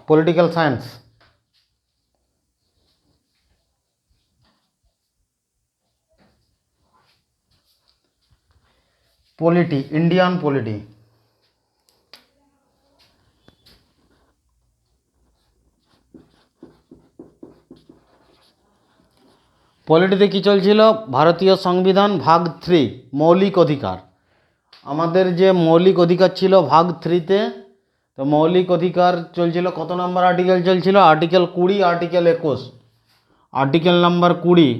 Political science. Polity, Indian polity. পলিটিতে কী চলছিল? ভারতীয় সংবিধান ভাগ 3 মৌলিক অধিকার। আমাদের যে মৌলিক অধিকার ছিল ভাগ 3-তে, তো মৌলিক অধিকার চলছিল, কত নম্বর আর্টিকেল চলছিল? Article 20, article 21, article number 20,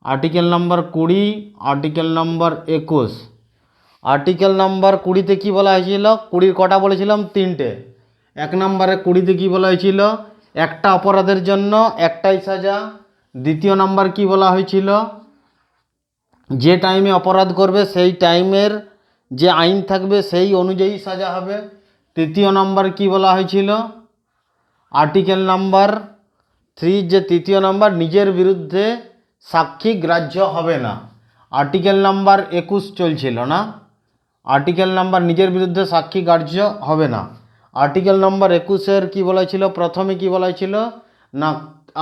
article number 20, article number 21। Article number 20-তে কী বলা হয়েছিল? 20 কটা বলেছিলাম? 3টে। 1 নম্বরে 20-তে কী বলা হয়েছিল? একটা অপরাধের জন্য একটাই সাজা। 2 নম্বর কি বলা হয়েছিল? যে টাইমে অপরাধ করবে সেই টাইমের যে আইন থাকবে সেই অনুযায়ী সাজা হবে। 3 নম্বর কি বলা হয়েছিল? আর্টিকেল নাম্বার 3 যে 3 নম্বর, নিজের বিরুদ্ধে সাক্ষী গ্রাহ্য হবে না। আর্টিকেল নাম্বার 21 চলছিল না? আর্টিকেল নাম্বার নিজের বিরুদ্ধে সাক্ষী গ্রাহ্য হবে না। আর্টিকেল নাম্বার 21-এর কী বলা ছিল? প্রথমে কি বলা ছিল না,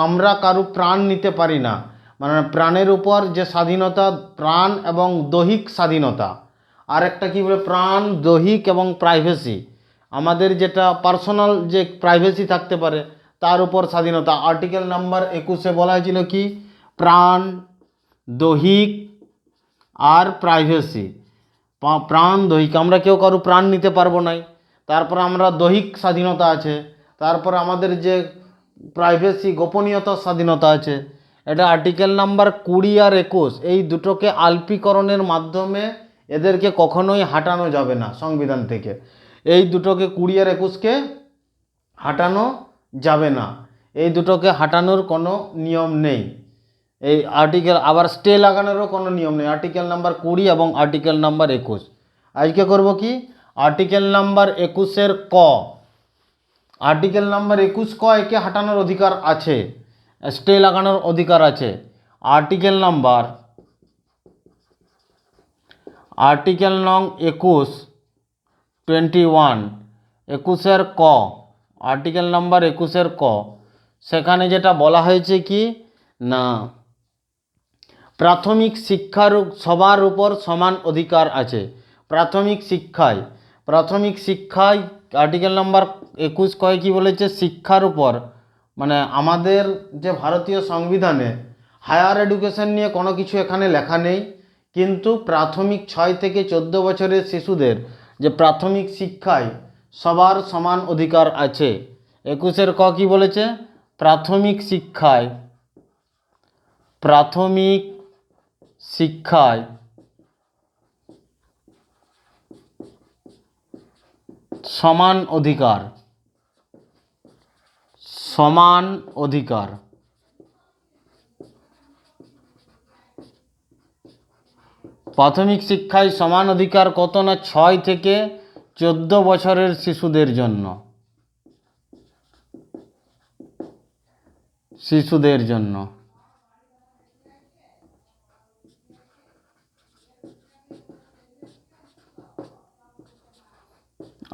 আমরা কারো প্রাণ নিতে পারি না, মানে প্রাণের উপর যে স্বাধীনতা, প্রাণ এবং দৈহিক স্বাধীনতা। আর একটা কী বলে? প্রাণ, দৈহিক এবং প্রাইভেসি, আমাদের যেটা পার্সোনাল যে প্রাইভেসি থাকতে পারে তার উপর স্বাধীনতা। আর্টিকেল নাম্বার 21-এ বলা হয়েছিল কি? প্রাণ, দৈহিক আর প্রাইভেসি। প্রাণ, দৈহিক, আমরা কেউ কারো প্রাণ নিতে পারবো না। তারপর আমরা দৈহিক স্বাধীনতা আছে, তারপর আমাদের যে প্রাইভেসি, গোপনীয়তার স্বাধীনতা আছে। এটা আর্টিকেল নাম্বার 20 আর 21, এই দুটোকে আলপীকরণের মাধ্যমে এদেরকে কখনোই হাঁটানো যাবে না সংবিধান থেকে। এই দুটোকে 20 আর 21-কে হাঁটানো যাবে না, এই দুটোকে হাঁটানোর কোনো নিয়ম নেই। এই আর্টিকেল আবার স্টে লাগানোরও কোনো নিয়ম নেই, আর্টিকেল নাম্বার 20 এবং আর্টিকেল নাম্বার 21। আজকে করব কি? আর্টিকেল নাম্বার 21-এর ক। আর্টিকেল নাম্বার 21 ক, একে হাঁটানোর অধিকার আছে, স্টে লাগানোর অধিকার আছে। আর্টিকেল নং 21, 21, 21-এর ক, আর্টিকেল নাম্বার 21-এর ক, সেখানে যেটা বলা হয়েছে কি না, প্রাথমিক শিক্ষার সবার উপর সমান অধিকার আছে। প্রাথমিক শিক্ষায় আর্টিকেল নাম্বার 21 কয় কি বলেছে? শিক্ষার উপর, মানে আমাদের যে ভারতীয় সংবিধানে হায়ার এডুকেশন নিয়ে কোনো কিছু এখানে লেখা নেই, কিন্তু প্রাথমিক 6 থেকে 14 বছরের শিশুদের যে প্রাথমিক শিক্ষায় সবার সমান অধিকার আছে। 21-এর ক কি বলেছে? প্রাথমিক শিক্ষায় সমান অধিকার। প্রাথমিক শিক্ষায় সমান অধিকার কত না? 6 থেকে 14 বছরের শিশুদের জন্য।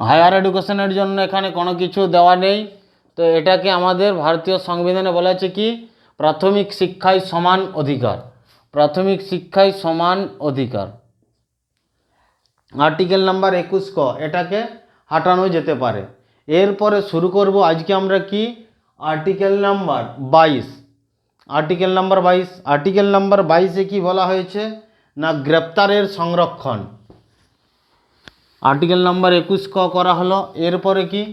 হায়ার এডুকেশনের জন্য এখানে কোনো কিছু দেওয়া নেই, তো এটাকে আমাদের ভারতীয় সংবিধানে বলা আছে কি? প্রাথমিক শিক্ষায় সমান অধিকার। আর্টিকেল নাম্বার 21 ক, এটাকে হাঁটানো যেতে পারে। এরপরে শুরু করব আজকে আমরা কি? Article number 22। আর্টিকেল নাম্বার 22-এ কি বলা হয়েছে না, গ্রেপ্তারের সংরক্ষণ। আর্টিকেল নাম্বার 21 ক করা হলো। এরপরে কি?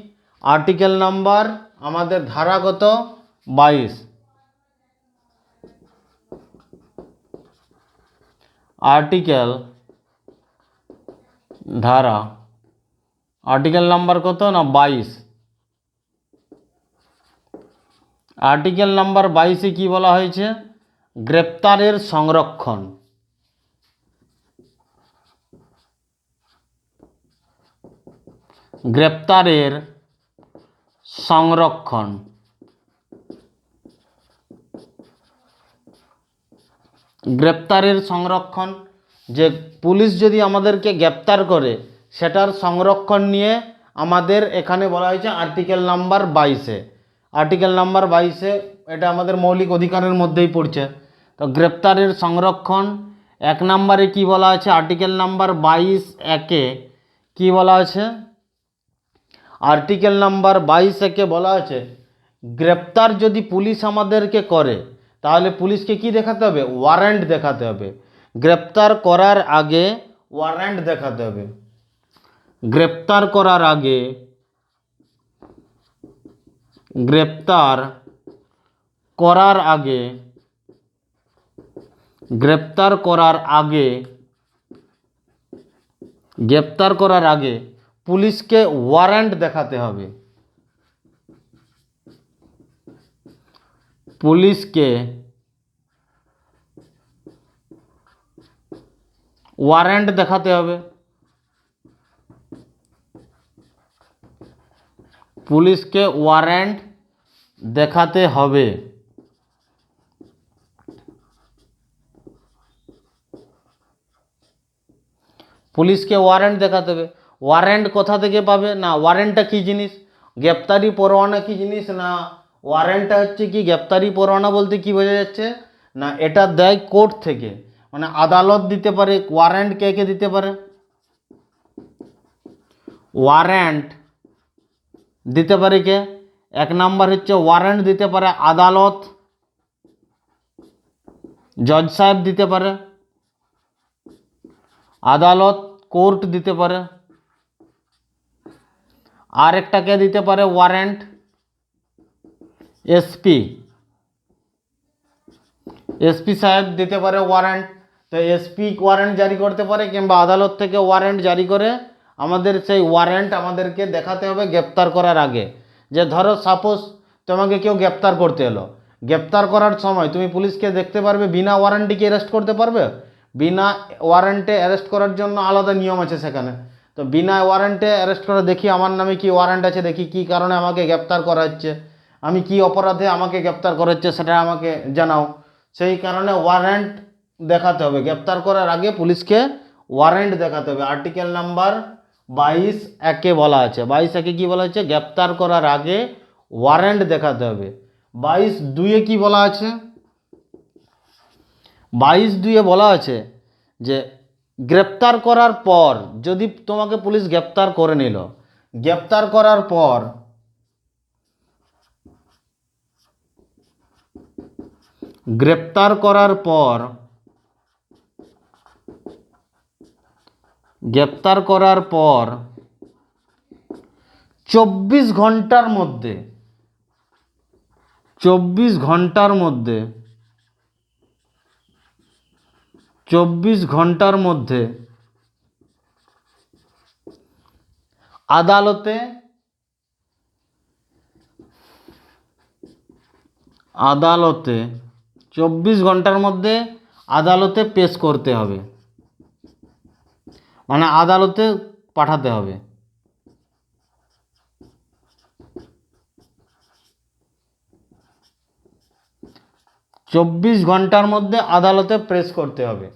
আর্টিকেল নাম্বার আমাদের ধারাগত 22। আর্টিকেল নাম্বার কত না? 22। আর্টিকেল নাম্বার 22-এ কি বলা হয়েছে? গ্রেপ্তারের সংরক্ষণ। গ্রেপ্তারের সংরক্ষণ, যে পুলিশ যদি আমাদেরকে গ্রেপ্তার করে সেটার সংরক্ষণ নিয়ে আমাদের এখানে বলা হয়েছে আর্টিকেল নাম্বার 22-এ। আর্টিকেল নাম্বার 22-এ এটা আমাদের মৌলিক অধিকারের মধ্যেই পড়ছে। তো গ্রেপ্তারের সংরক্ষণ 1 নম্বরে কি বলা আছে, আর্টিকেল নাম্বার 22(1)-এ কি বলা আছে, আর্টিকেল নাম্বার 22(1)-এ বলা আছে গ্রেপ্তার যদি পুলিশ আমাদেরকে করে তাহলে পুলিশকে কি দেখাতে হবে, ওয়ারেন্ট দেখাতে হবে। গ্রেপ্তার করার আগে ওয়ারেন্ট দেখাতে হবে। গ্রেপ্তার করার আগে, গ্রেপ্তার করার আগে, গ্রেপ্তার করার আগে, গ্রেপ্তার করার আগে পুলিশকে ওয়ারেন্ট দেখাতে হবে। পুলিশকে ওয়ারেন্ট দেখাতে হবে। পুলিশকে ওয়ারেন্ট দেখাতে হবে। পুলিশকে ওয়ারেন্ট দেখাতে হবে। ওয়ারেন্ট কোথা থেকে পাবে না, ওয়ারেন্টটা কী জিনিস, গ্রেপ্তারি পরোয়ানা কী জিনিস না, ওয়ারেন্টটা হচ্ছে কি, গ্রেপ্তারি পরোয়ানা বলতে কি বোঝা যাচ্ছে না, এটা দেয় কোর্ট থেকে, মানে আদালত দিতে পারে। ওয়ারেন্ট কে কে দিতে পারে, ওয়ারেন্ট দিতে পারে কে, 1 নাম্বার হচ্ছে ওয়ারেন্ট দিতে পারে আদালত, জজ সাহেব দিতে পারে, আদালত কোর্ট দিতে পারে। আর একটা কে দিতে পারে ওয়ারেন্ট, এসপি, এসপি সাহেব দিতে পারে ওয়ারেন্ট। তো এসপি ওয়ারেন্ট জারি করতে পারে কিংবা আদালত থেকে ওয়ারেন্ট জারি করে আমাদের সেই ওয়ারেন্ট আমাদেরকে দেখাতে হবে গ্রেপ্তার করার আগে। যে ধরো সাপোজ তোমাকে কেউ গ্রেপ্তার করতে এলো, গ্রেপ্তার করার সময় তুমি পুলিশকে দেখতে পারবে বিনা ওয়ারেন্টে কি অ্যারেস্ট করতে পারবে, বিনা ওয়ারেন্টে অ্যারেস্ট করার জন্য আলাদা নিয়ম আছে সেখানে। তো বিনা ওয়ারেন্টে অ্যারেস্ট করে দেখি আমার নামে কি ওয়ারেন্ট আছে, দেখি কি কারণে আমাকে গ্রেপ্তার করা হচ্ছে, আমি কি অপরাধে আমাকে গ্রেপ্তার করা হচ্ছে সেটা আমাকে জানাও। সেই কারণে ওয়ারেন্ট দেখাতে হবে। গ্রেপ্তার করার আগে পুলিশকে ওয়ারেন্ট দেখাতে হবে। আর্টিকেল নাম্বার 22(1)-এ বলা আছে, 22(1)-এ কি বলা হচ্ছে, গ্রেপ্তার করার আগে ওয়ারেন্ট দেখাতে হবে। 22(2)-এ কি বলা আছে, 22(2)-এ বলা আছে যে গ্রেপ্তার করার পর যদি তোমাকে পুলিশ গ্রেপ্তার করে নিল, গ্রেপ্তার করার পর গ্রেপ্তার করার পর গ্রেপ্তার করার পর 24 ঘন্টার মধ্যে 24 ঘন্টার মধ্যে 24 ঘন্টার মধ্যে আদালতে আদালতে 24 ঘন্টার মধ্যে আদালতে পেশ করতে হবে, মানে আদালতে পাঠাতে হবে। 24 ঘন্টার মধ্যে আদালতে প্রেস করতে হবে।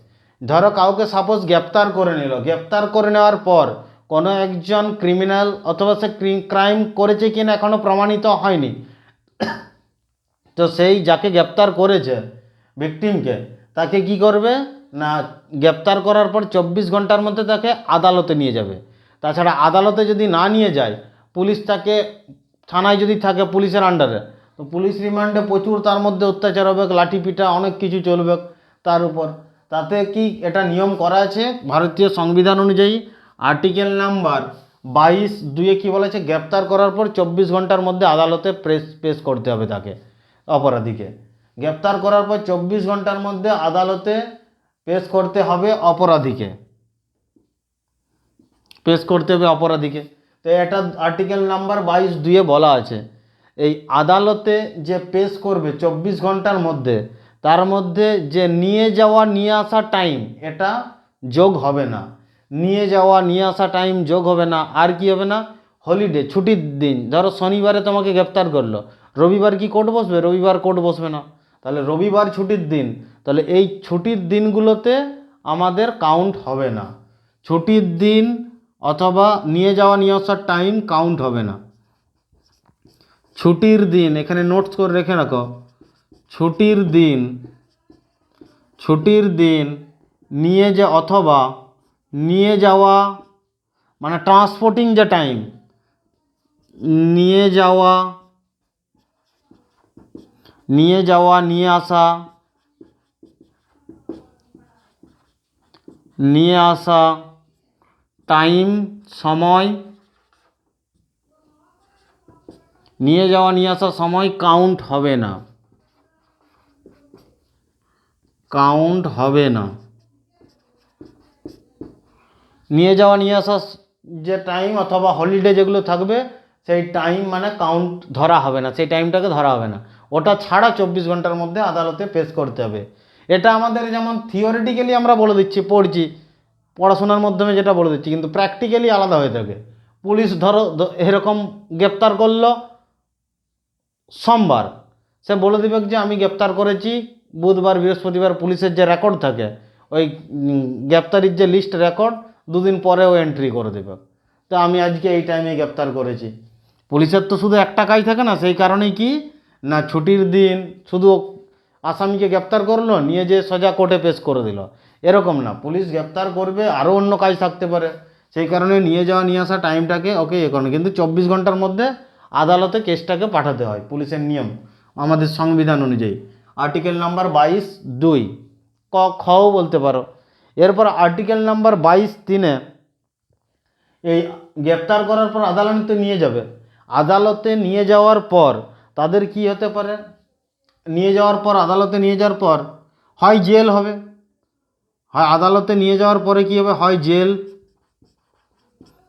ধরো কাউকে সাপোজ গ্রেপ্তার করে নিল, গ্রেপ্তার করে নেওয়ার পর কোনো একজন ক্রিমিনাল অথবা সে ক্রাইম করেছে কিনা এখনও প্রমাণিত হয়নি, তো সেই যাকে গ্রেপ্তার করেছে ভিকটিমকে, তাকে কি করবে না, গ্রেপ্তার করার পর 24 ঘন্টার মধ্যে তাকে আদালতে নিয়ে যাবে। তাছাড়া আদালতে যদি না নিয়ে যায়, পুলিশ তাকে থানায় যদি থাকে পুলিশের আন্ডারে, তো পুলিশ রিমান্ডে প্রচুর তার মধ্যে অত্যাচার হবে, লাঠিপিটা অনেক কিছু চলবে তার উপর। তাতে কি এটা নিয়ম করা আছে ভারতীয় সংবিধান অনুযায়ী। আর্টিকেল নাম্বার 22(2)-এ কী বলেছে, গ্রেপ্তার করার পর 24 ঘন্টার মধ্যে আদালতে পেশ করতে হবে তাকে, অপরাধীকে। গ্রেপ্তার করার পর 24 ঘন্টার মধ্যে আদালতে পেশ করতে হবে অপরাধীকে, পেশ করতে হবে অপরাধীকে। তো এটা আর্টিকেল নাম্বার 22(2)-এ বলা আছে। এই আদালতে যে পেশ করবে 24 ঘন্টার মধ্যে, তার মধ্যে যে নিয়ে যাওয়া নিয়ে আসা টাইম এটা যোগ হবে না, নিয়ে যাওয়া নিয়ে আসা টাইম যোগ হবে না। আর কি হবে না, হলিডে ছুটির দিন, ধরো শনিবারে তোমাকে গ্রেপ্তার করলো, রবিবার কি কোর্ট বসবে, রবিবার কোর্ট বসবে না, তাহলে রবিবার ছুটির দিন, তাহলে এই ছুটির দিনগুলোতে আমাদের কাউন্ট হবে না। ছুটির দিন অথবা নিয়ে যাওয়া নিয়ে আসার টাইম কাউন্ট হবে না। ছুটির দিন, এখানে নোটস করে রেখে রাখো, ছুটির দিন, ছুটির দিন নিয়ে যা অথবা নিয়ে যাওয়া মানে ট্রান্সপোর্টিং যে টাইম, নিয়ে যাওয়া, নিয়ে যাওয়া নিয়ে আসা, নিয়ে আসা টাইম সময়, নিয়ে যাওয়া নিয়ে আসা সময় কাউন্ট হবে না, কাউন্ট হবে না। নিয়ে যাওয়া নিয়ে আসা যে টাইম অথবা হলিডে যেগুলো থাকবে সেই টাইম মানে কাউন্ট ধরা হবে না, সেই টাইমটাকে ধরা হবে না, ওটা ছাড়া 24 ঘন্টার মধ্যে আদালতে পেশ করতে হবে। এটা আমাদের যেমন থিওরিটিক্যালি আমরা বলে দিচ্ছি, পড়ছি পড়াশোনার মাধ্যমে যেটা বলে দিচ্ছি, কিন্তু প্র্যাকটিক্যালি আলাদা হয়ে থাকে। পুলিশ ধরো এরকম গ্রেপ্তার করলো সোমবার, সে বলে দেবে যে আমি গ্রেপ্তার করেছি বুধবার বৃহস্পতিবার, পুলিশের যে রেকর্ড থাকে ওই গ্রেপ্তারির যে লিস্ট রেকর্ড 2 দিন পরে ও এন্ট্রি করে দেবে, তো আমি আজকে এই টাইমে গ্রেপ্তার করেছি। পুলিশের তো শুধু একটা কাজ থাকে না, সেই কারণেই কি না ছুটির দিন শুধু আসামিকে গ্রেপ্তার করলো নিয়ে যে সোজা কোর্টে পেশ করে দিল, এরকম না, পুলিশ গ্রেপ্তার করবে আরও অন্য কাজ থাকতে পারে, সেই কারণে নিয়ে যাওয়া নিয়ে আসা টাইমটাকে ওকে এ করুন, কিন্তু 24 ঘন্টার মধ্যে আদালতে কেসটাকে পাঠাতে হয় পুলিশের নিয়ম আমাদের সংবিধান অনুযায়ী। আর্টিকেল নাম্বার 22(2) খও বলতে পারো। এরপর আর্টিকেল নাম্বার 22(3) এই গ্রেপ্তার করার পর আদালতে নিয়ে যাবে, আদালতে নিয়ে যাওয়ার পর তাদের কি হতে পারে, নিয়ে যাওয়ার পর আদালতে নিয়ে যাওয়ার পর হয় জেল হবে, হয় আদালতে নিয়ে যাওয়ার পরে কি হবে, হয় জেল,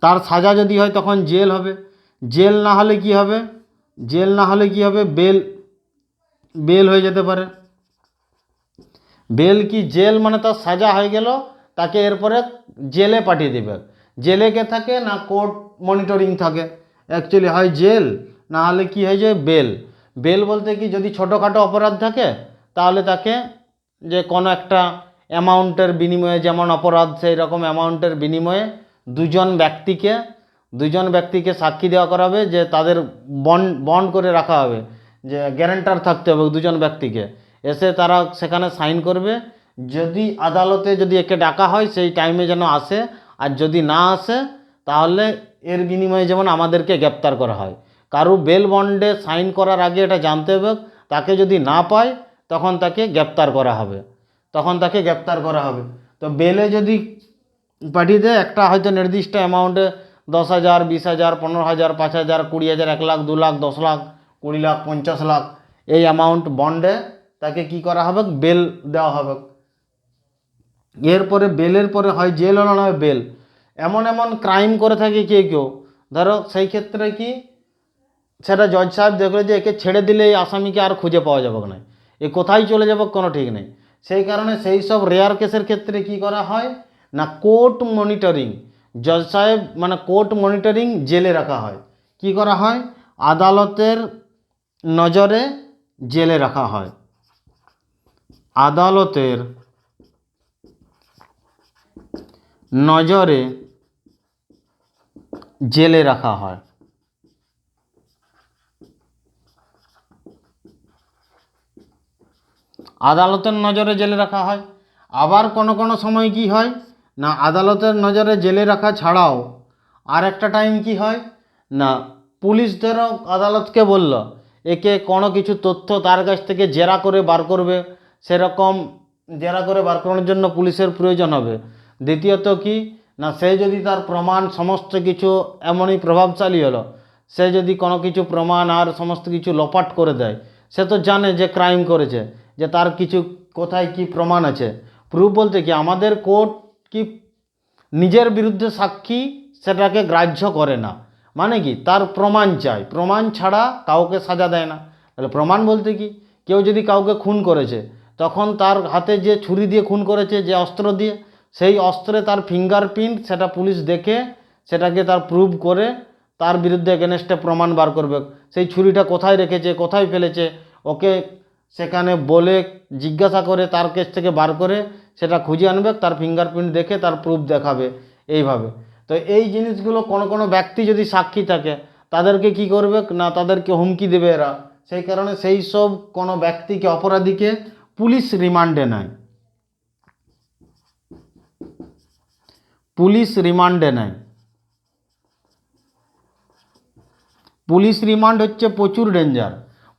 তার সাজা যদি হয় তখন জেল হবে, জেল না হলে কি হবে, জেল না হলে কি হবে, বেল, বেল হয়ে যেতে পারে। বেল কি জেল মানে তার সাজা হয়ে গেল, তাকে এরপরে জেলে পাঠিয়ে দেবে। জেলে কে থাকে না কোর্ট মনিটরিং থাকে, অ্যাকচুয়ালি হয় জেল না হলে কি হয়ে যায় বেল। বেল বলতে কি যদি ছোটোখাটো অপরাধ থাকে তাহলে তাকে যে কোনো একটা অ্যামাউন্টের বিনিময়ে, যেমন অপরাধ সেই রকম অ্যামাউন্টের বিনিময়ে দুজন ব্যক্তিকে সাক্ষী দেওয়া করাবে, যে তাদের বন্ড করে রাখা হবে, যে গ্যারান্টার থাকতে হবে 2 ব্যক্তিকে, এসে তারা সেখানে সাইন করবে, যদি আদালতে যদি একে ডাকা হয় সেই টাইমে যেন আসে, আর যদি না আসে তাহলে এর বিনিময়ে যেমন আমাদেরকে গ্রেপ্তার করা হয়। কারো বেল বন্ডে সাইন করার আগে এটা জানতে হবে, তাকে যদি না পায় তখন তাকে গ্রেপ্তার করা হবে, তখন তাকে গ্রেপ্তার করা হবে। তো বেলে যদি পাঠিয়ে দেয় একটা হয়তো নির্দিষ্ট অ্যামাউন্টে 10,000, 20,000, 15,000, 5,000, 20,000, 1 লাখ, 2 লাখ, 10 লাখ, 20 লাখ, 50 লাখ, এই অ্যামাউন্ট বন্ডে তাকে কি করা হবে, বেল দেওয়া হবে। এরপরে বেলের পরে হয় জেল হলো না হয় বেল। এমন এমন ক্রাইম করে থাকে কেউ, ধরো সেই ক্ষেত্রে কি সেটা জজ সাহেব দেখলো যে একে ছেড়ে দিলে এই আসামিকে আর খুঁজে পাওয়া যাবে না, এ কোথায় চলে যাবে কোনো ঠিক নেই, সেই কারণে সেই সব রেয়ার কেসের ক্ষেত্রে কি করা হয় না কোর্ট মনিটরিং, জজ সাহেব মানে কোর্ট মনিটরিং জেলে রাখা হয়, কি করা হয় আদালতের নজরে জেলে রাখা হয়, আদালতের নজরে জেলে রাখা হয়। আদালতের নজরে জেলে রাখা হয়। আবার কোনো কোনো সময় কি হয় না আদালতের নজরে জেলে রাখা ছাড়াও আর একটা টাইম কি হয় না পুলিশদেরও আদালতকে বলল একে কোনো কিছু তথ্য তার কাছ থেকে জেরা করে বার করবে, সেরকম জেরা করে বার করানোর জন্য পুলিশের প্রয়োজন হবে। দ্বিতীয়ত কি না সে যদি তার প্রমাণ সমস্ত কিছু এমনই প্রভাবশালী হলো, সে যদি কোনো কিছু প্রমাণ আর সমস্ত কিছু লোপাট করে দেয়, সে তো জানে যে ক্রাইম করেছে, যে তার কিছু কোথায় কি প্রমাণ আছে। প্রুফ বলতে কি আমাদের কোর্ট কি নিজের বিরুদ্ধে সাক্ষী সেটাকে গ্রাহ্য করে না, মানে কি তার প্রমাণ চাই, প্রমাণ ছাড়া কাউকে সাজা দেয় না। তাহলে প্রমাণ বলতে কি কেউ যদি কাউকে খুন করেছে তখন তার হাতে যে ছুরি দিয়ে খুন করেছে, যে অস্ত্র দিয়ে, সেই অস্ত্রে তার ফিঙ্গারপ্রিন্ট সেটা পুলিশ দেখে সেটাকে তার প্রুভ করে তার বিরুদ্ধে এগেনস্টে প্রমাণ বার করবে, সেই ছুরিটা কোথায় রেখেছে কোথায় ফেলেছে ওকে সেখানে বলে জিজ্ঞাসা করে তার কাছ থেকে বার করে সেটা খুঁজে আনবে, তার ফিঙ্গারপ্রিন্ট দেখে তার প্রুফ দেখাবে এইভাবে। তো এই জিনিসগুলো কোনো কোনো ব্যক্তি যদি সাক্ষী থাকে তাদেরকে কি করবে না, তাদেরকে হুমকি দেবে এরা। সেই কারণে সেই সব কোনো ব্যক্তিকে, অপরাধীকে পুলিশ রিমান্ডে নেয়, পুলিশ রিমান্ডে নেয়। পুলিশ রিমান্ড হচ্ছে প্রচুর ডেঞ্জার।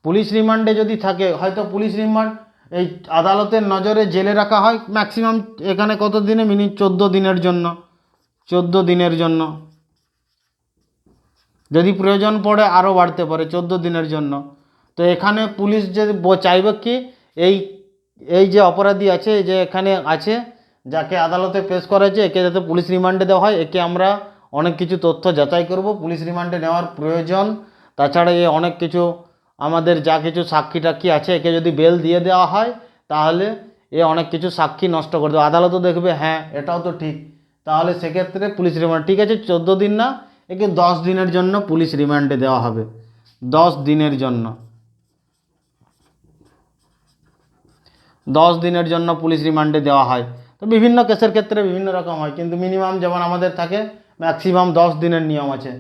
পুলিশ রিমান্ডে যদি থাকে, হয়তো পুলিশ রিমান্ড এই আদালতের নজরে জেলে রাখা হয় ম্যাক্সিমাম, এখানে কত দিনে, 14 দিনের জন্য, 14 দিনের জন্য, যদি প্রয়োজন পড়ে আরও বাড়তে পারে 14 দিনের জন্য। তো এখানে পুলিশ যে চাইবে কি, এই এই যে অপরাধী আছে, যে এখানে আছে, যাকে আদালতে পেশ করা হয়েছে, একে যাতে পুলিশ রিমান্ডে দেওয়া হয়। একে আমরা অনেক কিছু তথ্য যাচাই করব, পুলিশ রিমান্ডে নেওয়ার প্রয়োজন। তাছাড়া এ অনেক কিছু আমাদের যা কিছু সাক্ষী টাক্ষী আছে, একে যদি বেল দিয়ে দেওয়া হয় তাহলে এ অনেক কিছু সাক্ষী নষ্ট করে দেবে, আদালতও দেখবে হ্যাঁ এটাও তো ঠিক, তাহলে সেক্ষেত্রে পুলিশ রিমান্ড, ঠিক আছে 14 দিন না, একে 10 দিনের জন্য পুলিশ রিমান্ডে দেওয়া হবে, 10 দিনের জন্য, 10 দিনের জন্য পুলিশ রিমান্ডে দেওয়া হয়। তো বিভিন্ন কেসের ক্ষেত্রে বিভিন্ন রকম হয়, কিন্তু মিনিমাম যেমন আমাদের থাকে ম্যাক্সিমাম 10 দিনের নিয়ম আছে,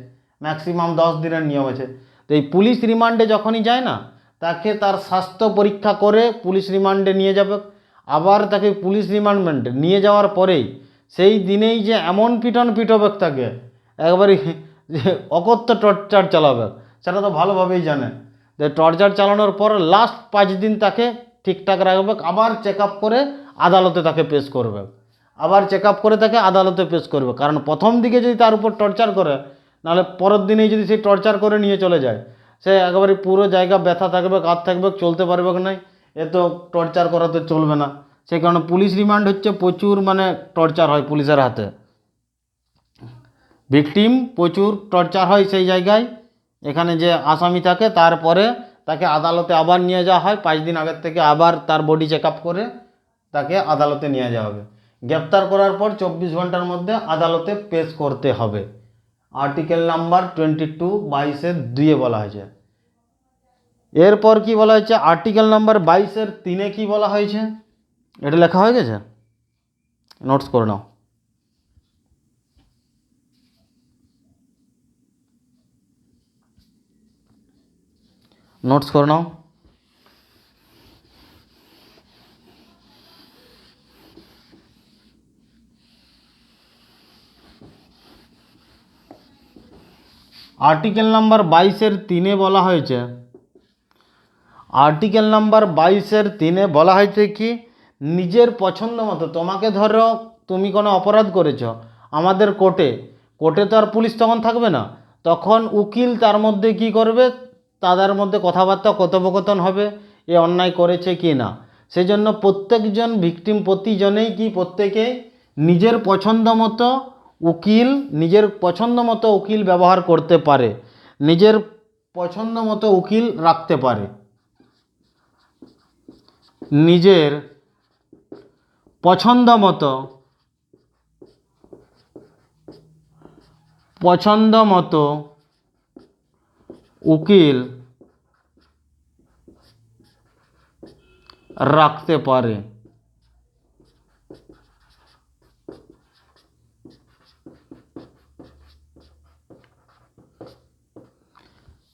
ম্যাক্সিমাম 10 দিনের নিয়ম আছে। তো এই পুলিশ রিমান্ডে যখনই যায় না, তাকে তার স্বাস্থ্য পরীক্ষা করে পুলিশ রিমান্ডে নিয়ে যাবে। আবার তাকে পুলিশ রিমান্ডে নিয়ে যাওয়ার পরেই সেই দিনেই যে এমন পিটন পিটবে তাকে, একবারে যে অকথ্য টর্চার চালাবে, সেটা তো ভালোভাবেই জানে। যে টর্চার চালানোর পর লাস্ট 5 দিন তাকে ঠিকঠাক রাখবে, আবার চেক আপ করে আদালতে তাকে পেশ করবে, আবার চেক আপ করে তাকে আদালতে পেশ করবে। কারণ প্রথম দিকে যদি তার উপর টর্চার করে, নাহলে পরের দিনেই যদি সেই টর্চার করে নিয়ে চলে যায়, সে একেবারে পুরো জায়গা ব্যথা থাকবে, কাঁধ থাকবে, চলতে পারবে না, এ তো টর্চার করা তো চলবে না। সেই কারণে পুলিশ রিমান্ড হচ্ছে প্রচুর, মানে টর্চার হয় পুলিশের হাতে, ভিকটিম প্রচুর টর্চার হয় সেই জায়গায়। এখানে যে আসামি থাকে তারপরে তাকে আদালতে আবার নিয়ে যাওয়া হয়, 5 দিন আগের থেকে আবার তার বডি চেক আপ করে তাকে আদালতে নিয়ে যাওয়া হবে। গ্রেপ্তার করার পর 24 ঘন্টার মধ্যে আদালতে পেশ করতে হবে। আর্টিকেল নাম্বার 22 22-2 বলা হয়েছে। এরপর কি বলা হয়েছে, আর্টিকেল নাম্বার 22-3 কি বলা হয়েছে, এটা লেখা হয়ে গেছে, নোটস করে নাও, নোটস করে নাও। আর্টিকেল নাম্বার 22-3 বলা হয়েছে, আর্টিকেল নাম্বার 22-3 বলা হয়েছে কি, নিজের পছন্দ মতো, তোমাকে ধরো তুমি কোনো অপরাধ করেছ, আমাদের কোর্টে, কোর্টে তো আর পুলিশ তখন থাকবে না, তখন উকিল তার মধ্যে কি করবে, তাদের মধ্যে কথাবার্তা কথোপকথন হবে, এ অন্যায় করেছে কি না। সেই জন্য প্রত্যেকজন ভিকটিম, প্রতিজনেই কি, প্রত্যেকে নিজের পছন্দ মতো উকিল, নিজের পছন্দ মতো উকিল ব্যবহার করতে পারে, নিজের পছন্দ মতো উকিল রাখতে পারে, নিজের পছন্দ মতো, পছন্দ মতো উকিল রাখতে পারে।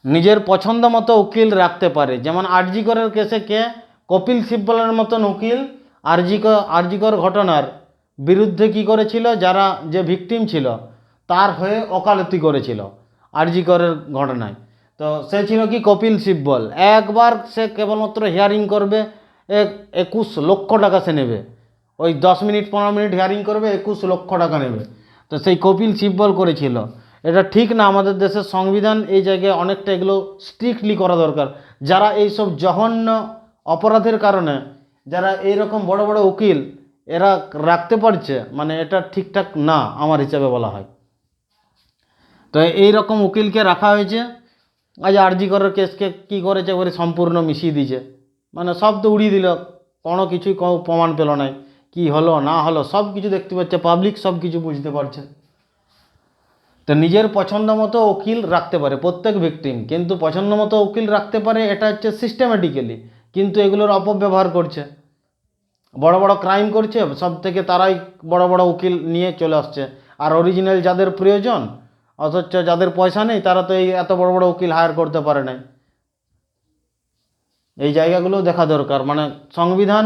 নিজের পছন্দ মতো উকিল রাখতে পারে, যেমন আরজি করের কেসে কে, কপিল সিব্বলের মতন উকিল আরজিকর ঘটনার বিরুদ্ধে কি করেছিল, যারা যে ভিকটিম ছিল তার হয়ে ওকালতি করেছিল আরজিকরের ঘটনায়। তো সে ছিল কি, কপিল সিব্বল। একবার সে কেবলমাত্র হিয়ারিং করবে, 21 লক্ষ টাকা সে নেবে, ওই 10 মিনিট 15 মিনিট হিয়ারিং করবে, 21 লক্ষ টাকা নেবে। তো সেই কপিল সিব্বল করেছিল। এটা ঠিক না, আমাদের দেশের সংবিধান এই জায়গায় অনেকটা এগুলো স্ট্রিক্টলি করা দরকার। যারা এইসব জঘন্য অপরাধের কারণে যারা এইরকম বড় বড় উকিল এরা রাখতে পারছে, মানে এটা ঠিকঠাক না আমার হিসাবে বলা হয়। তো এই রকম উকিলকে রাখা হয়েছে। আজ আরজি করার কেসকে কী করেছে, এবারে সম্পূর্ণ মিশিয়ে দিয়েছে, মানে সব তো উড়িয়ে দিল, কোনো কিছুই প্রমাণ পেল না, কি হলো না হলো সব কিছু দেখতে পাচ্ছে পাবলিক, সব কিছু বুঝতে পারছে। তো নিজের পছন্দ মতো উকিল রাখতে পারে প্রত্যেক ভিকটিম, কিন্তু পছন্দ মতো উকিল রাখতে পারে এটা হচ্ছে সিস্টেমেটিক্যালি, কিন্তু এগুলোর অপব্যবহার করছে, বড় বড় ক্রাইম করছে, সব থেকে তারাই বড় বড় উকিল নিয়ে চলে আসছে। আর অরিজিনাল যাদের প্রয়োজন, অথচ যাদের পয়সা নেই তারা তো এই এত বড় বড় উকিল হায়ার করতে পারে না। এই জায়গাগুলো দেখা দরকার, মানে সংবিধান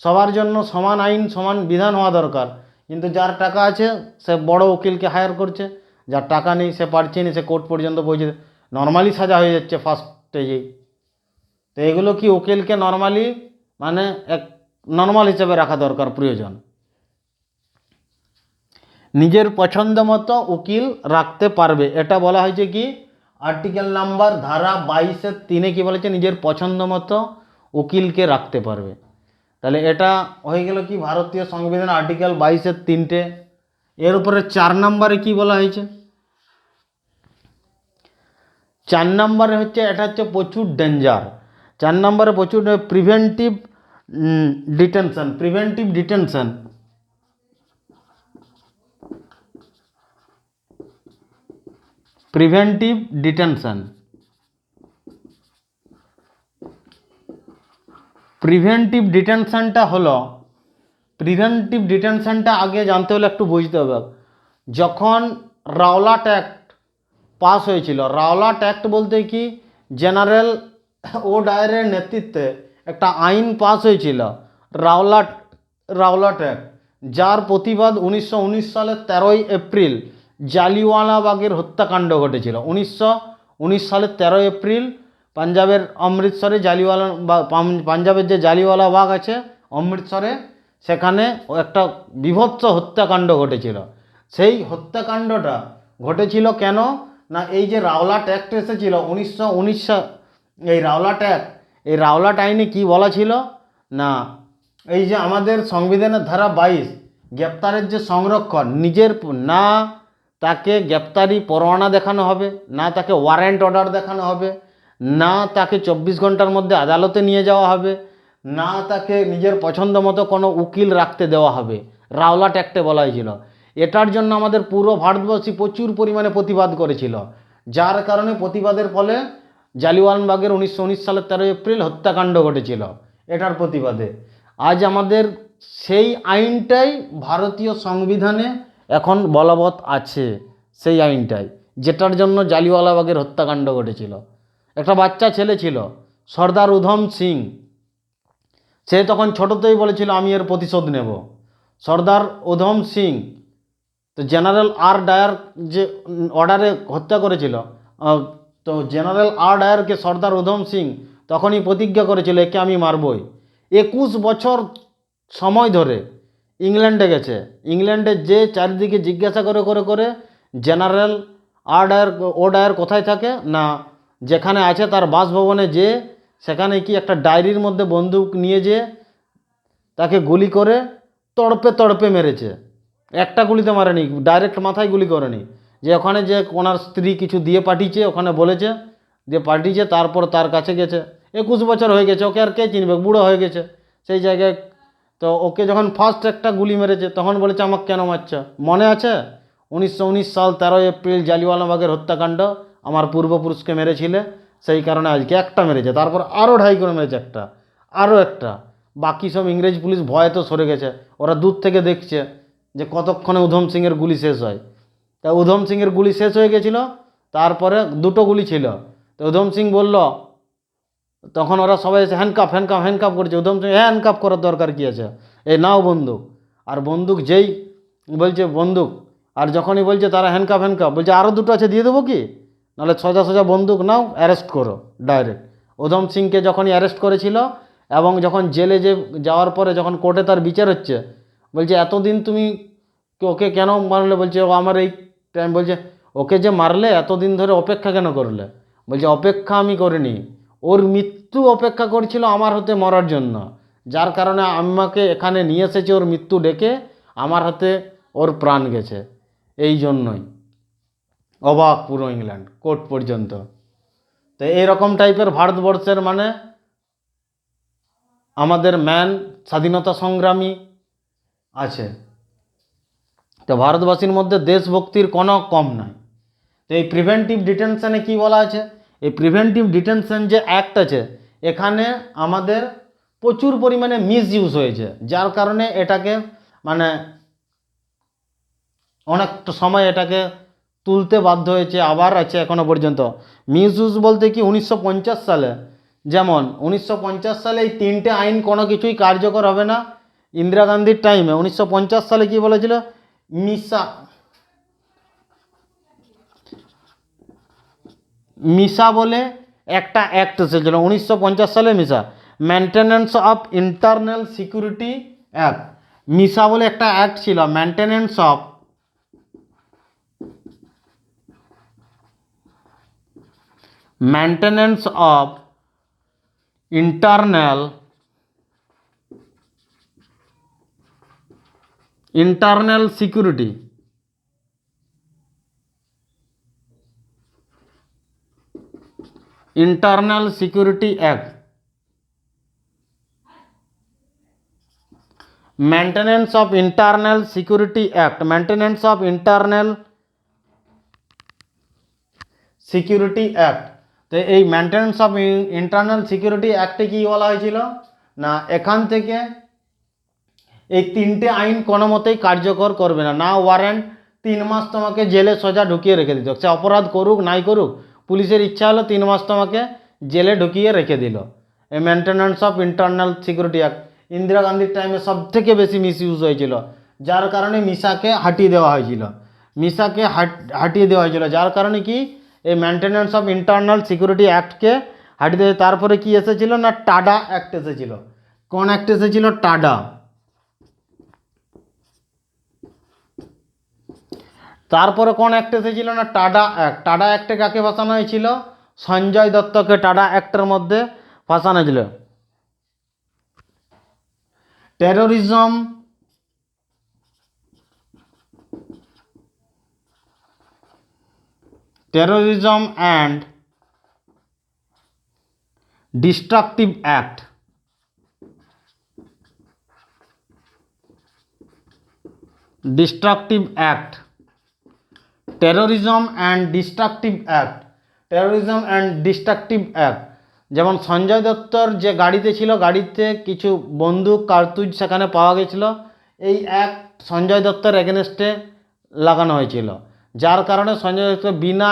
সবার জন্য সমান আইন সমান বিধান হওয়া দরকার, কিন্তু যার টাকা আছে সে বড় উকিলকে হায়ার করছে, যার টাকা নেই সে পারছে না, সে কোর্ট পর্যন্ত পৌঁছে নর্মালি সাজা হয়ে যাচ্ছে ফার্স্ট স্টেজেই। তো এগুলো কি উকিলকে নর্মালি মানে এক নর্মাল হিসেবে রাখা দরকার, প্রয়োজন। নিজের পছন্দ মতো উকিল রাখতে পারবে, এটা বলা হয়েছে কি আর্টিকেল নাম্বার ধারা 22(3) কি বলেছে, নিজের পছন্দ মতো উকিলকে রাখতে পারবে। তাহলে এটা হয়ে গেল কি ভারতীয় সংবিধান আর্টিকেল 22(3)। এর উপরে 4 নম্বরে কি বলা হয়েছে, 4 নম্বরে হচ্ছে, এটা হচ্ছে প্রচুর ডেঞ্জার। 4 নম্বরে প্রচুর preventive detention. Preventive detention preventive detention preventive ডিটেনশনটা হলো, প্রিভেন্টিভ ডিটেনশনটা আগে জানতে হলে একটু বুঝতে হবে। যখন রাওলাট অ্যাক্ট পাস হয়েছিল, রাওলাট অ্যাক্ট বলতে কি জেনারেল ও ডায়ারের নেতৃত্বে একটা আইন পাস হয়েছিল, রাওলাট রাওলাট অ্যাক্ট, যার প্রতিবাদ 1919 সালের 13ই এপ্রিল জালিওয়ালাবাগের হত্যাকাণ্ড ঘটেছিল। 1919 সালের 13ই এপ্রিল পাঞ্জাবের অমৃতসরে পাঞ্জাবের যে জালিওয়ালাবাগ আছে অমৃতসরে, সেখানে একটা বীভৎস হত্যাকাণ্ড ঘটেছিল। সেই হত্যাকাণ্ডটা ঘটেছিল কেন না, এই যে রাওলাট অ্যাক্ট এসেছিল 1919, এই রাওলাট অ্যাক্ট, এই রাওলাট আইনে কি বলা ছিল না, এই যে আমাদের সংবিধানের ধারা 22 গ্রেপ্তারের যে সংরক্ষণ, নিজের না তাকে গ্রেপ্তারি পরোয়ানা দেখানো হবে, না তাকে ওয়ারেন্ট অর্ডার দেখানো হবে, না তাকে 24 ঘন্টার মধ্যে আদালতে নিয়ে যাওয়া হবে, না তাকে নিজের পছন্দ মতো কোনো উকিল রাখতে দেওয়া হবে, রাওলাট অ্যাক্টে বলা হয়েছিল। এটার জন্য আমাদের পুরো ভারতবর্ষী প্রচুর পরিমাণে প্রতিবাদ করেছিল, যার কারণে প্রতিবাদের ফলে জালিওয়ানবাগের 1919 সালের 13 এপ্রিল হত্যাকাণ্ড ঘটেছিল। এটার প্রতিবাদে আজ আমাদের সেই আইনটাই ভারতীয় সংবিধানে এখন বলবৎ আছে, সেই আইনটাই যেটার জন্য জালিওয়ালাবাগের হত্যাকাণ্ড ঘটেছিল। একটা বাচ্চা ছেলে ছিল সর্দার উধম সিং, সে তখন ছোটতেই বলেছিল আমি এর প্রতিশোধ নেব। সর্দার উধম সিং তো জেনারেল আর ডায়ার যে অর্ডারে হত্যা করেছিল, তো জেনারেল আর ডায়ারকে সর্দার উধম সিং তখনই প্রতিজ্ঞা করেছিল একে আমি মারবই। 21 বছর সময় ধরে ইংল্যান্ডে গেছে, ইংল্যান্ডে যে চারিদিকে জিজ্ঞাসা করে করে করে জেনারেল আর ডায়ার ও ডায়ার কোথায় থাকে না, যেখানে আছে তার বাসভবনে, যে সেখানে কি একটা ডায়েরির মধ্যে বন্দুক নিয়ে যে তাকে গুলি করে তড়পে তড়পে মেরেছে। একটা গুলিতে মারেনি, ডাইরেক্ট মাথায় গুলি করেনি, যে ওখানে যে ওনার স্ত্রী কিছু দিয়ে পাঠিয়েছে, ওখানে বলেছে দিয়ে পাঠিয়েছে, তারপর তার কাছে গেছে। 21 বছর হয়ে গেছে, ওকে আর কে চিনবে, বুড়ো হয়ে গেছে সেই জায়গায়। তো ওকে যখন ফার্স্ট একটা গুলি মেরেছে তখন বলেছে আমাকে কেন মারছে, মনে আছে 1919 সাল 13 এপ্রিল জালিওয়ালাবাগের হত্যাকাণ্ড, আমার পূর্বপুরুষকে মেরেছিলে, সেই কারণে আজকে একটা মেরেছে, তারপর আরও 2.5 করে মেরেছে, একটা আরও একটা। বাকি সব ইংরেজ পুলিশ ভয়ে তো সরে গেছে, ওরা দূর থেকে দেখছে যে কতক্ষণে উধম সিংয়ের গুলি শেষ হয়। তা উধম সিংয়ের গুলি শেষ হয়ে গেছিলো, তারপরে 2টো গুলি ছিল। তো উধম সিং বলল, তখন ওরা সবাই এসে হ্যান্ডকাপ হ্যান্ডকাপ হ্যান্ডকাপ করছে। উধম সিং হ্যান্ডকাপ করার দরকার কী আছে, এই নাও বন্দুক। আর বন্দুক যেই বলছে বন্দুক, আর যখনই বলছে তারা হ্যান্ডকাপ হ্যান্ডকাপ, বলছে আরও 2টো আছে দিয়ে দেবো কি, নাহলে সোজা সোজা বন্দুক নাও, অ্যারেস্ট করো ডাইরেক্ট। উধম সিংকে যখনই অ্যারেস্ট করেছিল এবং যখন জেলে যাওয়ার পরে যখন কোর্টে তার বিচার হচ্ছে, বলছে এতদিন তুমি ওকে কেন মারলে, বলছে ও আমার এই টাইম, বলছে ওকে যে মারলে এতদিন ধরে অপেক্ষা কেন করলে, বলছে অপেক্ষা আমি করিনি, ওর মৃত্যু অপেক্ষা করছিল আমার হাতে মরার জন্য, যার কারণে আমাকে এখানে নিয়ে এসেছে ওর মৃত্যু ডেকে, আমার হাতে ওর প্রাণ গেছে, এই জন্যই। অবাক পুরো ইংল্যান্ড কোর্ট পর্যন্ত। তো এইরকম টাইপের ভারতবর্ষের মানে আমাদের ম্যান স্বাধীনতা সংগ্রামী আছে। তো ভারতবাসীর মধ্যে দেশভক্তির কোনো কম নাই। তো এই প্রিভেন্টিভ ডিটেনশনে কি বলা আছে, এই প্রিভেন্টিভ ডিটেনশন যে অ্যাক্ট আছে, এখানে আমাদের প্রচুর পরিমাণে মিসইউজ হয়েছে, যার কারণে এটাকে মানে অনেকটা সময় এটাকে তুলতে বাধ্য হয়েছে, আবার আছে এখনো পর্যন্ত। মিসইউজ বলতে কি 1950 সালে, যেমন 1950 সালে এই তিনটে আইন কোনো কিছুই কার্যকর হবে না। ইন্দিরা গান্ধীর টাইমে 1950 সালে কি বলেছিল, মিসা মিসা বলে একটা অ্যাক্ট এসেছিল 1950 সালে, Misa, maintenance of internal security act. Misa বলে একটা অ্যাক্ট ছিল, maintenance of internal security, act. Maintenance of internal security act, maintenance of security act. তো এই মেনটেন্যান্স অফ ইন্টারনাল সিকিউরিটি অ্যাক্টে কী বলা হয়েছিল না, এখান থেকে এই তিনটে আইন কোনো মতেই কার্যকর করবে না। না ওয়ারেন্ট, 3 মাস তোমাকে জেলে সোজা ঢুকিয়ে রেখে দিত, সে অপরাধ করুক নাই করুক, পুলিশের ইচ্ছা হলো 3 মাস তোমাকে জেলে ঢুকিয়ে রেখে দিল। এই maintenance of internal security act Indira গান্ধীর টাইমে সব থেকে বেশি মিসইউজ হয়েছিল, যার কারণে মিসাকে হাটিয়ে দেওয়া হয়েছিল। হাটিয়ে দেওয়া হয়েছিল, যার কারণে কি এই মেনটেন্যান্স অফ ইন্টারনাল সিকিউরিটি অ্যাক্টকে হাটিয়ে দেওয়া। তারপরে কি এসেছিল না, টাডা অ্যাক্ট এসেছিল। কোন অ্যাক্ট এসেছিল, টাডা। তারপরে কোন অ্যাক্ট এসেছিল না, টাডা অ্যাক্ট। টাডা অ্যাক্টে কাকে ফাঁসানো হয়েছিল, সঞ্জয় দত্তকে টাডা অ্যাক্টের মধ্যে ফাঁসানো হয়েছিল। Terrorism and destructive act, terrorism and destructive act. যেমন সঞ্জয় দত্তর যে গাড়িতে ছিল, গাড়িতে কিছু বন্দুক কার্তুজ সেখানে পাওয়া গেছিল, এই অ্যাক্ট সঞ্জয় দত্তর এগেনস্টে লাগানো হয়েছিল, যার কারণে সঞ্জয় দত্ত বিনা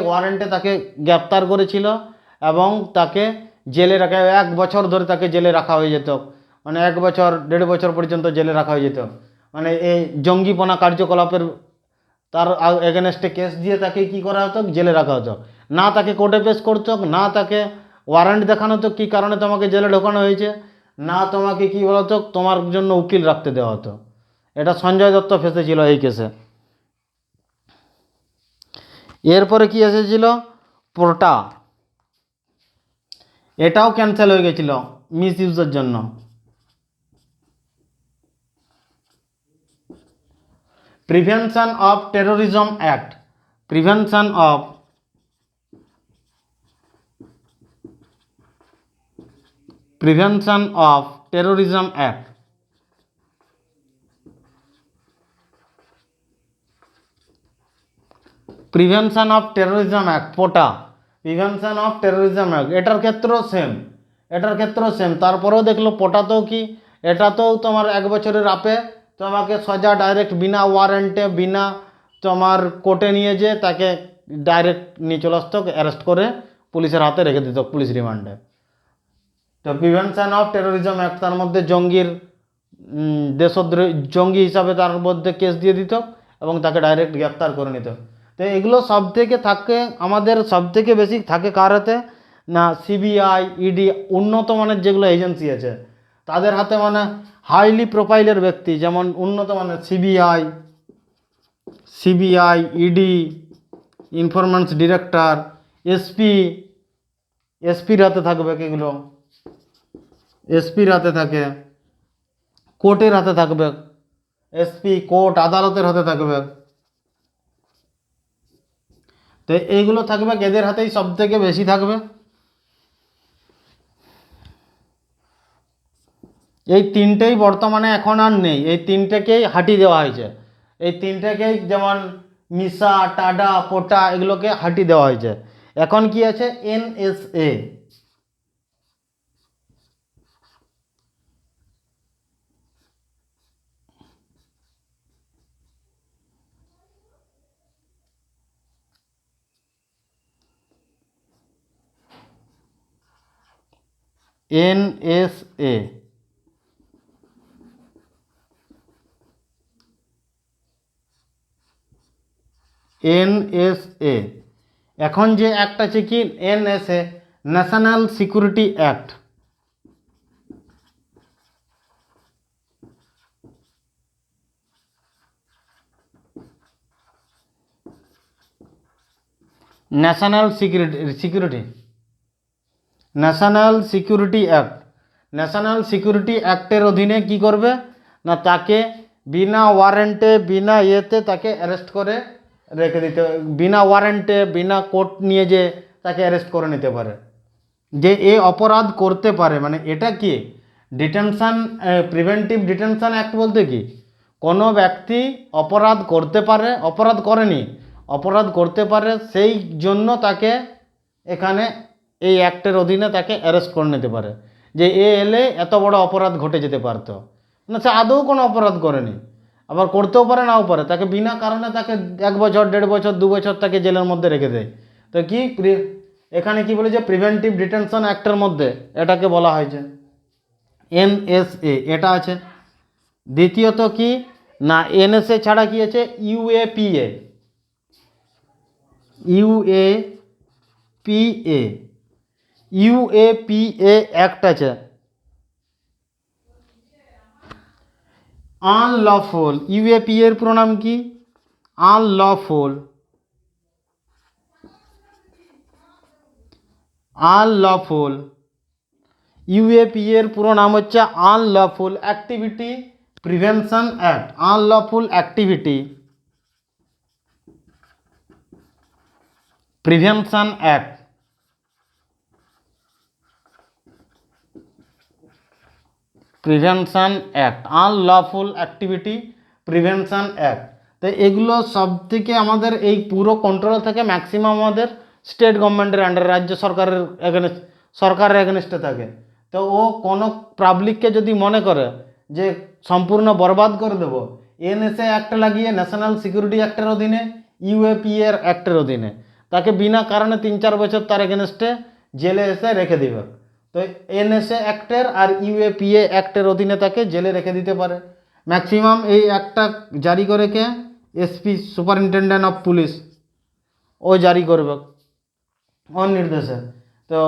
ওয়ারেন্টে তাকে গ্রেপ্তার করেছিল এবং তাকে জেলে রাখা, 1 বছর ধরে তাকে জেলে রাখা হয়ে যেত, মানে 1 বছর 1.5 বছর পর্যন্ত জেলে রাখা হয়ে যেত। মানে এই জঙ্গিপনা কার্যকলাপের তার এগেনস্টে কেস দিয়ে তাকে কি করা হতো, জেলে রাখা হতো। না তাকে কোর্টে পেশ করতো, না তাকে ওয়ারেন্ট দেখানো হতো কী কারণে তোমাকে জেলে ঢোকানো হয়েছে, না তোমাকে কি বলতো তোমার জন্য উকিল রাখতে দেওয়া হতো। এটা সঞ্জয় দত্ত ফেসেছিল এই কেসে। এরপরে কি এসেছিল, পোর্টা, এটাও ক্যান্সেল হয়ে গেছিল মিসইউজের জন্য। Prevention of terrorism act, prevention of terrorism act, prevention of terrorism act, POTA, prevention of terrorism act. এটার ক্ষেত্রেও সেম। তারপরেও দেখলো পোটাতেও কি, এটাতেও তোমার 1 বছরের আপে তোমাকে সোজা ডাইরেক্ট বিনা ওয়ারেন্টে, বিনা তোমার কোর্টে নিয়ে যেয়ে তাকে ডাইরেক্ট নিয়ে চলে আসতো, অ্যারেস্ট করে পুলিশের হাতে রেখে দিত, পুলিশ রিমান্ডে। তো প্রিভেনশন অফ টেরোরিজম অ্যাক্ট, তার মধ্যে দেশদ্রোহী জঙ্গি হিসাবে তার মধ্যে কেস দিয়ে দিত এবং তাকে ডাইরেক্ট গ্রেপ্তার করে নিত। তো এগুলো সব থেকে থাকে, আমাদের সব থেকে বেশি থাকে কার হাতে না, সিবিআই, ইডি, উন্নত মানের যেগুলো এজেন্সি আছে তাদের হাতে, মানে হাইলি প্রোফাইলের ব্যক্তি, যেমন উন্নত মানের সিবিআই, ইডি, ইনফরমেন্স ডিরেক্টর, এসপির হাতে থাকবে, এগুলো এসপির হাতে থাকে, কোর্টের হাতে থাকবে, এসপি, কোর্ট, আদালতের হাতে থাকবে। তো এইগুলো থাকবে, এদের হাতেই সব থেকে বেশি থাকবে। এই তিনটেই বর্তমানে এখন আর নেই, এই তিনটেকেই হাটিয়ে দেওয়া হয়েছে। এই তিনটেকেই যেমন মিসা, টাডা, পোটা, এগুলোকে হাটিয়ে দেওয়া হয়েছে। এখন কি আছে, এনএসএ। NSA, NSA. এখন যে অ্যাক্ট আছে কি NSA, national security act. National security national security act. National security অ্যাক্টের অধীনে কি করবে না, তাকে বিনা ওয়ারেন্টে বিনা ইয়েতে তাকে অ্যারেস্ট করে রেখে দিতে, বিনা ওয়ারেন্টে বিনা কোর্ট নিয়ে যে তাকে অ্যারেস্ট করে নিতে পারে। যে এ অপরাধ করতে পারে, মানে এটা কি ডিটেনশন, প্রিভেন্টিভ ডিটেনশন অ্যাক্ট বলতে কি কোনো ব্যক্তি অপরাধ করতে পারে, অপরাধ করেনি, অপরাধ করতে পারে, সেই জন্য তাকে এখানে এই অ্যাক্টের অধীনে তাকে অ্যারেস্ট করে নিতে পারে। যে এ এলে এত বড় অপরাধ ঘটে যেতে পারতো না, সে আদৌ কোনো অপরাধ করেনি, আবার করতেও পারে নাও পারে, তাকে বিনা কারণে তাকে 1 বছর 1.5 বছর 2 বছর তাকে জেলের মধ্যে রেখে দেয়। তো কি এখানে কি বলেছে প্রিভেন্টিভ ডিটেনশন অ্যাক্টের মধ্যে এটাকে বলা হয়েছে এনএসএ, এটা আছে। দ্বিতীয়ত কি না, এনএসএ ছাড়া কি আছে ইউএপিএ, ইউএপিএ, ইউএপিএ অ্যাক্ট আছে। আনলফুল, ইউএপিএ এর পুরো নাম কি আনলফুল, আনলফুল। ইউএপিএ এর পুরো নাম হচ্ছে unlawful activity prevention act, unlawful activity prevention act. Prevention act, unlawful activity prevention act. তো এগুলো সব থেকে আমাদের এই পুরো কন্ট্রোল থাকে ম্যাক্সিমাম আমাদের স্টেট গভর্নমেন্টের আন্ডারে, রাজ্য সরকারের এগেনস্ট, সরকারের এগেনস্টে থাকে। তো ও কোনো পাবলিককে যদি মনে করে যে সম্পূর্ণ বরবাদ করে দেবো, এনএসএ অ্যাক্ট লাগিয়ে ন্যাশনাল সিকিউরিটি অ্যাক্টের অধীনে, ইউএপিএর অ্যাক্টের অধীনে তাকে বিনা কারণে 3-4 বছর তার এগেনস্টে জেলে এসে রেখে দিবে। তো এনএসএ অ্যাক্টের আর ইউএপিএ অ্যাক্টের অধীনে তাকে জেলে রেখে দিতে পারে। ম্যাক্সিমাম এই অ্যাক্টটা জারি করে কে, এসপি, সুপারিনটেন্ডেন্ট অফ পুলিশ, ও জারি করবে ওর নির্দেশে। তো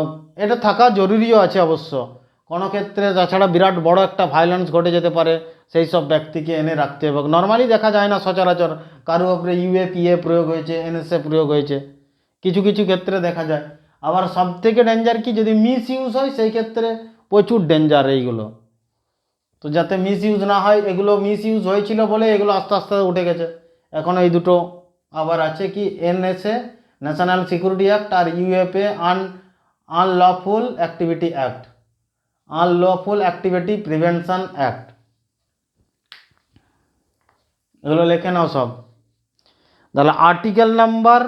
এটা থাকা জরুরিও আছে অবশ্য কোনো ক্ষেত্রে, তাছাড়া বিরাট বড় একটা ভায়োলেন্স ঘটে যেতে পারে, সেই সব ব্যক্তিকে এনে রাখতে হবে। নর্মালি দেখা যায় না সচরাচর কারো উপরে ইউএপিএ প্রয়োগ হয়েছে, এনএসএ প্রয়োগ হয়েছে, কিছু কিছু ক্ষেত্রে দেখা যায়। আবার সব থেকে ডেঞ্জার কি যদি মিস ইউজ হয়, সেই ক্ষেত্রে প্রচুর ডেঞ্জার এইগুলো। তো যাতে মিস ইউজ না হয়, এগুলো মিস ইউজ হয়েছিল বলে এগুলো আস্তে আস্তে উঠে গেছে। এখন এই দুটো আবার আছে কি এনএসএ ন্যাশনাল সিকিউরিটি অ্যাক্ট আর UAPA unlawful activity act, unlawful activity prevention act. এগুলো লেখে নাও সব। তাহলে আর্টিকেল নাম্বার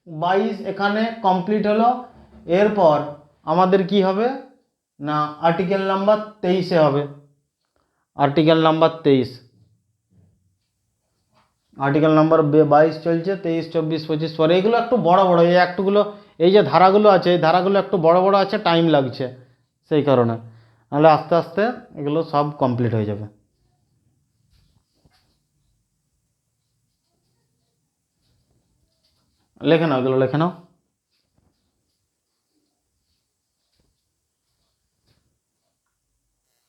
22 এখানে কমপ্লিট হলো। এরপর আমাদের কি হবে না, আর্টিকেল নাম্বার 23-এ হবে। আর্টিকেল নাম্বার 23, আর্টিকেল নাম্বার 22 চলছে, 23, 24, 25 পরে এগুলো একটু বড় বড়, এই অ্যাক্টগুলো, এই যে ধারাগুলো আছে এই ধারাগুলো একটু বড় বড় আছে, টাইম লাগছে সেই কারণে, নাহলে আস্তে আস্তে এগুলো সব কমপ্লিট হয়ে যাবে। লেখে নাও, এগুলো লেখে নাও।